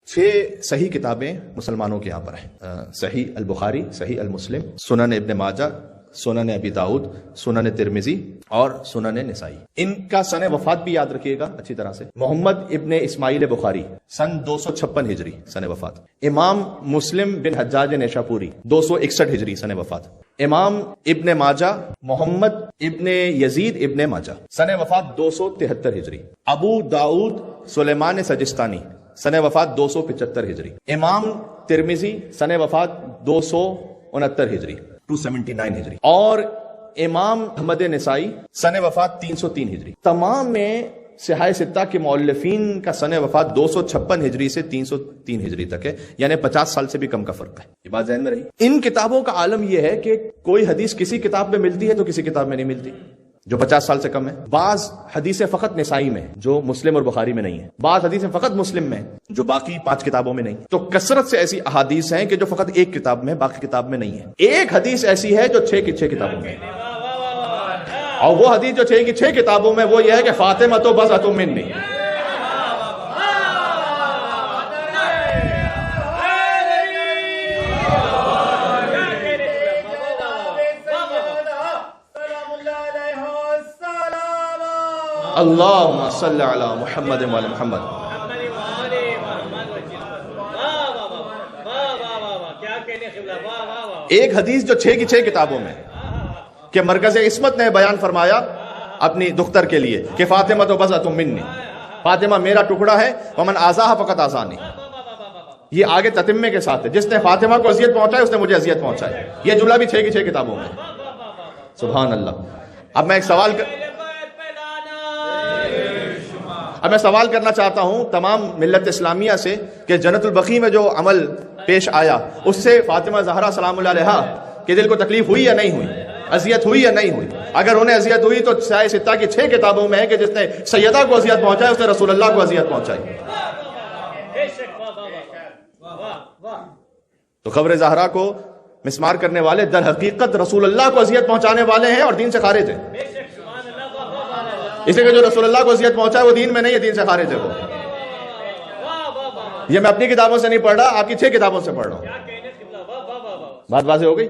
6 صحیح کتابیں مسلمانوں کے یہاں پر ہیں، صحیح البخاری، صحیح المسلم، سنن ابن ماجہ، سنن ابی داؤد، سنن ترمذی اور سنن نسائی۔ ان کا سن وفات بھی یاد رکھیے گا اچھی طرح سے۔ محمد ابن اسماعیل بخاری سن 256 ہجری سن وفات۔ امام مسلم بن حجاج نیشاپوری 261 ہجری سن وفات۔ امام ابن ماجہ محمد ابن یزید ابن ماجہ سن وفات 273 ہجری۔ ابو داؤد سلیمان سجستانی سن وفات 275 ہجری۔ امام ترمذی سن وفات 269 ہجری 279 ہجری، اور امام احمد نسائی سن وفات 303 ہجری۔ تمام میں صحاح ستہ کے مؤلفین کا سن وفات 256 ہجری سے 303 ہجری تک ہے، یعنی 50 سال سے بھی کم کا فرق ہے۔ یہ بات ذہن میں رہی۔ ان کتابوں کا عالم یہ ہے کہ کوئی حدیث کسی کتاب میں ملتی ہے تو کسی کتاب میں نہیں ملتی، جو 50 سال سے کم ہے۔ بعض حدیثیں فقط نسائی میں جو مسلم اور بخاری میں نہیں ہے، بعض حدیثیں فقط مسلم میں جو باقی 5 کتابوں میں نہیں۔ تو کثرت سے ایسی احادیث ہیں کہ جو فقط ایک کتاب میں، باقی کتاب میں نہیں ہے۔ ایک حدیث ایسی ہے جو 6 کی 6 کتابوں میں، اور وہ حدیث جو 6 کی 6 کتابوں میں وہ یہ ہے کہ فاطمہ تو بضعۃ منی۔ اللہم صلی علی محمد و علی محمد۔ ایک حدیث جو 6 کی 6 کتابوں میں کہ مرکز عصمت نے بیان فرمایا اپنی دختر کے لیے کہ فاطمہ تو بضعۃ منی، فاطمہ میرا ٹکڑا ہے، ومن آذاها فقط آذانی۔ یہ آگے تتمے کے ساتھ ہے، جس نے فاطمہ کو اذیت پہنچائی اس نے مجھے اذیت پہنچائی۔ یہ جملہ بھی 6 کی 6 کتابوں میں۔ سبحان اللہ۔ اب میں ایک سوال کرنا چاہتا ہوں تمام ملت اسلامیہ سے کہ جنت البقیع میں جو عمل پیش آیا اس سے فاطمہ زہرا سلام اللہ علیہا کے دل کو تکلیف ہوئی یا نہیں ہوئی، اذیت ہوئی یا نہیں ہوئی؟ اگر انہیں اذیت ہوئی تو صحاح ستہ کی 6 کتابوں میں ہے کہ جس نے سیدہ کو اذیت پہنچائی اس نے رسول اللہ کو اذیت پہنچائی۔ تو قبر زہرا کو مسمار کرنے والے در حقیقت رسول اللہ کو اذیت پہنچانے والے ہیں اور دین سے خارج ہیں۔ اس لیے کہ جو رسول اللہ کو اذیت پہنچا ہے وہ دین میں نہیں ہے، دین سے خارج ہے وہ۔ یہ میں اپنی کتابوں سے نہیں پڑھ رہا، آپ کی 6 کتابوں سے پڑھ رہا ہوں۔ بات واضح ہو گئی؟